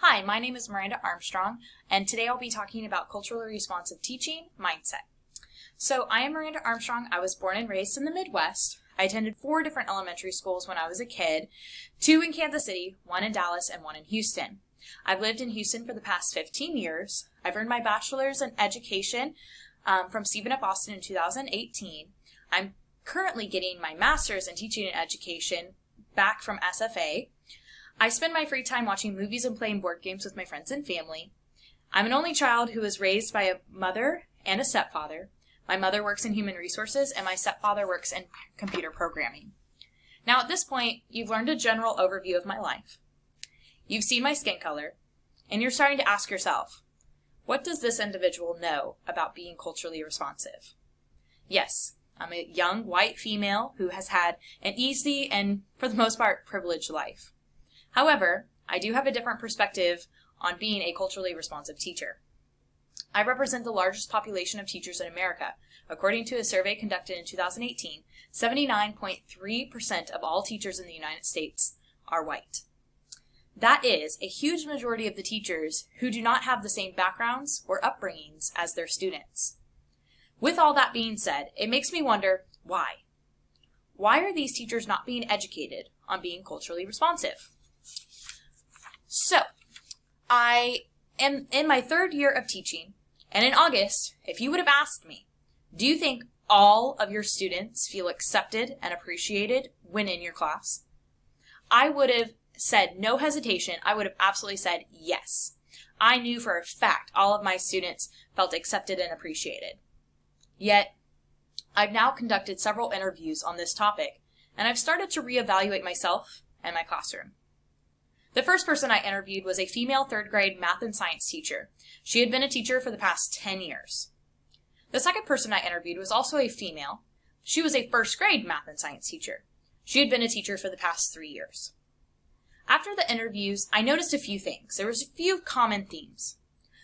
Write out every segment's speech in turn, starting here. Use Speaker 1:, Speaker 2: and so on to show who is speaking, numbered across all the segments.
Speaker 1: Hi, my name is Miranda Armstrong, and today I'll be talking about culturally responsive teaching mindset. So I am Miranda Armstrong. I was born and raised in the Midwest. I attended 4 different elementary schools when I was a kid, 2 in Kansas City, 1 in Dallas, and 1 in Houston. I've lived in Houston for the past 15 years. I've earned my bachelor's in education from Stephen F. Austin in 2018. I'm currently getting my master's in teaching and education back from SFA. I spend my free time watching movies and playing board games with my friends and family. I'm an only child who was raised by a mother and a stepfather. My mother works in human resources and my stepfather works in computer programming. Now at this point, you've learned a general overview of my life. You've seen my skin color, and you're starting to ask yourself, what does this individual know about being culturally responsive? Yes, I'm a young white female who has had an easy and, for the most part, privileged life. However, I do have a different perspective on being a culturally responsive teacher. I represent the largest population of teachers in America. According to a survey conducted in 2018, 79.3% of all teachers in the United States are white. That is a huge majority of the teachers who do not have the same backgrounds or upbringings as their students. With all that being said, it makes me wonder why. Why are these teachers not being educated on being culturally responsive? So, I am in my 3rd year of teaching, and in August, if you would have asked me, do you think all of your students feel accepted and appreciated when in your class? I would have said no hesitation. I would have absolutely said yes. I knew for a fact all of my students felt accepted and appreciated. Yet, I've now conducted several interviews on this topic, and I've started to reevaluate myself and my classroom. The first person I interviewed was a female 3rd grade math and science teacher. She had been a teacher for the past 10 years. The second person I interviewed was also a female. She was a 1st grade math and science teacher. She had been a teacher for the past 3 years. After the interviews, I noticed a few things. There was a few common themes.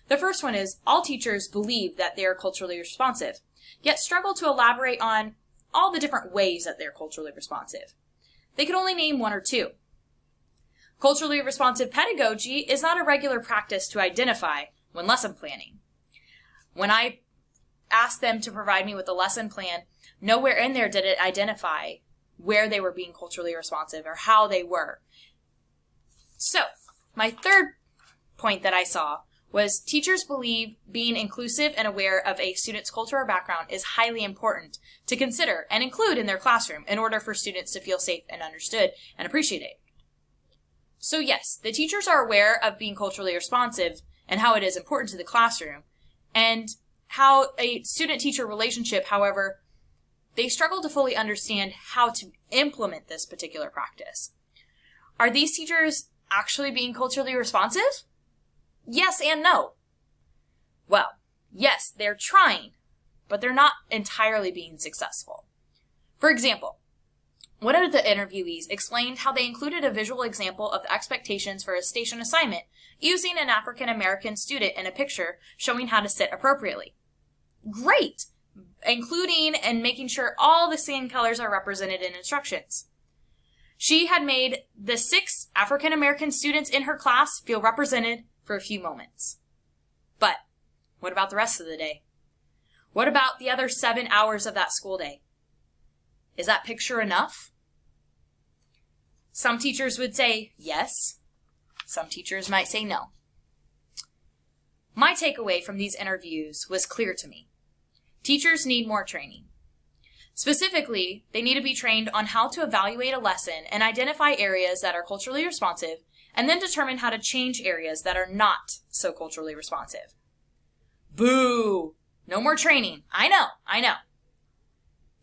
Speaker 1: The first one is all teachers believe that they are culturally responsive, yet struggle to elaborate on all the different ways that they're culturally responsive. They could only name 1 or 2. Culturally responsive pedagogy is not a regular practice to identify when lesson planning. When I asked them to provide me with a lesson plan, nowhere in there did it identify where they were being culturally responsive or how they were. So, my third point that I saw was teachers believe being inclusive and aware of a student's culture or background is highly important to consider and include in their classroom in order for students to feel safe and understood and appreciated. So yes, the teachers are aware of being culturally responsive and how it is important to the classroom, and how a student-teacher relationship, however, they struggle to fully understand how to implement this particular practice. Are these teachers actually being culturally responsive? Yes and no. Well, yes, they're trying, but they're not entirely being successful. For example, one of the interviewees explained how they included a visual example of the expectations for a station assignment using an African American student in a picture showing how to sit appropriately. Great! Including and making sure all the skin colors are represented in instructions. She had made the 6 African American students in her class feel represented for a few moments. But what about the rest of the day? What about the other 7 hours of that school day? Is that picture enough? Some teachers would say yes. Some teachers might say no. My takeaway from these interviews was clear to me. Teachers need more training. Specifically, they need to be trained on how to evaluate a lesson and identify areas that are culturally responsive, and then determine how to change areas that are not so culturally responsive. Boo! No more training. I know.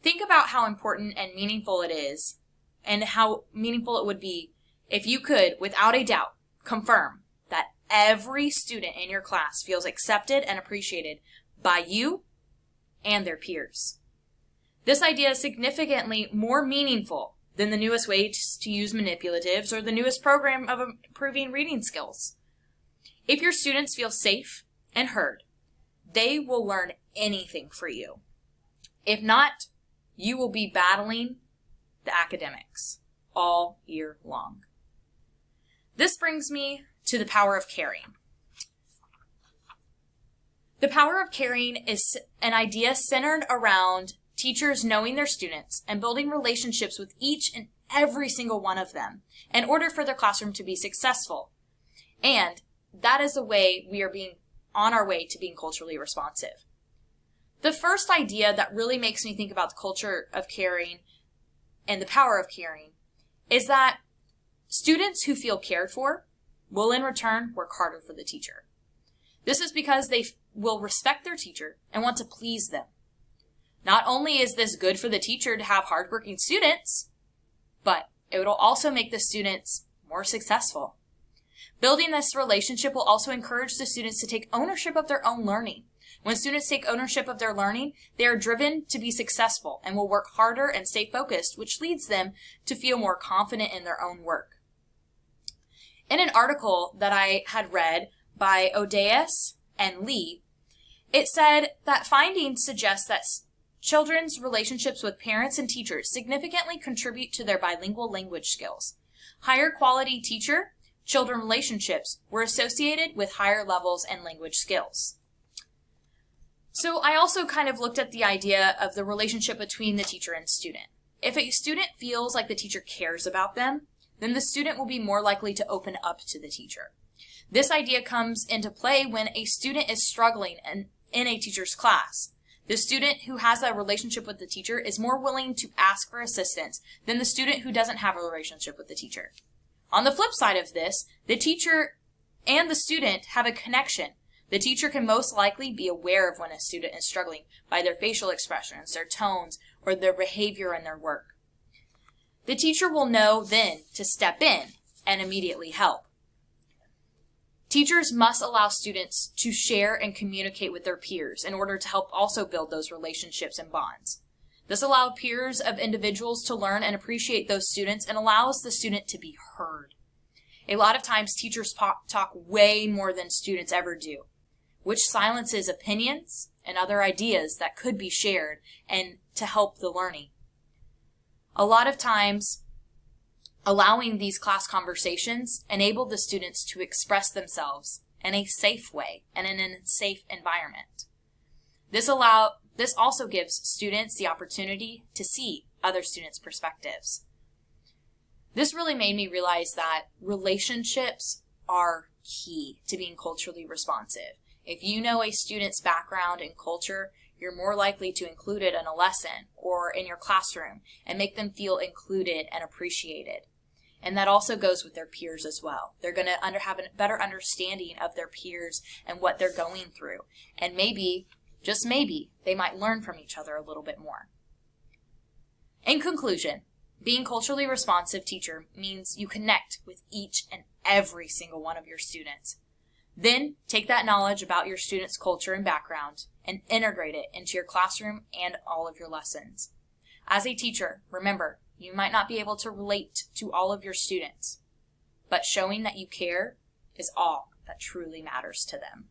Speaker 1: Think about how important and meaningful it is, and how meaningful it would be if you could, without a doubt, confirm that every student in your class feels accepted and appreciated by you and their peers. This idea is significantly more meaningful than the newest way to use manipulatives or the newest program of improving reading skills. If your students feel safe and heard, they will learn anything for you. If not, you will be battling the academics all year long. This brings me to the power of caring. The power of caring is an idea centered around teachers knowing their students and building relationships with each and every single one of them in order for their classroom to be successful. And that is the way we are on our way to being culturally responsive. The first idea that really makes me think about the culture of caring and the power of caring is that students who feel cared for will in return work harder for the teacher. This is because they will respect their teacher and want to please them. Not only is this good for the teacher to have hardworking students, but it will also make the students more successful. Building this relationship will also encourage the students to take ownership of their own learning. When students take ownership of their learning, they are driven to be successful and will work harder and stay focused, which leads them to feel more confident in their own work. In an article that I had read by Odeas and Lee, it said that findings suggest that children's relationships with parents and teachers significantly contribute to their bilingual language skills. Higher quality teacher-children relationships were associated with higher levels and language skills. So I also kind of looked at the idea of the relationship between the teacher and student. If a student feels like the teacher cares about them, then the student will be more likely to open up to the teacher. This idea comes into play when a student is struggling in a teacher's class. The student who has a relationship with the teacher is more willing to ask for assistance than the student who doesn't have a relationship with the teacher. On the flip side of this, the teacher and the student have a connection. The teacher can most likely be aware of when a student is struggling by their facial expressions, their tones, or their behavior in their work. The teacher will know then to step in and immediately help. Teachers must allow students to share and communicate with their peers in order to help also build those relationships and bonds. This allows peers of individuals to learn and appreciate those students and allows the student to be heard. A lot of times teachers talk way more than students ever do, which silences opinions and other ideas that could be shared and to help the learning. A lot of times, allowing these class conversations enable the students to express themselves in a safe way and in a safe environment. This also gives students the opportunity to see other students' perspectives. This really made me realize that relationships are key to being culturally responsive. If you know a student's background and culture, you're more likely to include it in a lesson or in your classroom and make them feel included and appreciated. And that also goes with their peers as well. They're going to have a better understanding of their peers and what they're going through. And maybe, just maybe, they might learn from each other a little bit more. In conclusion, being a culturally responsive teacher means you connect with each and every single one of your students. Then take that knowledge about your students' culture and background and integrate it into your classroom and all of your lessons. As a teacher, remember, you might not be able to relate to all of your students, but showing that you care is all that truly matters to them.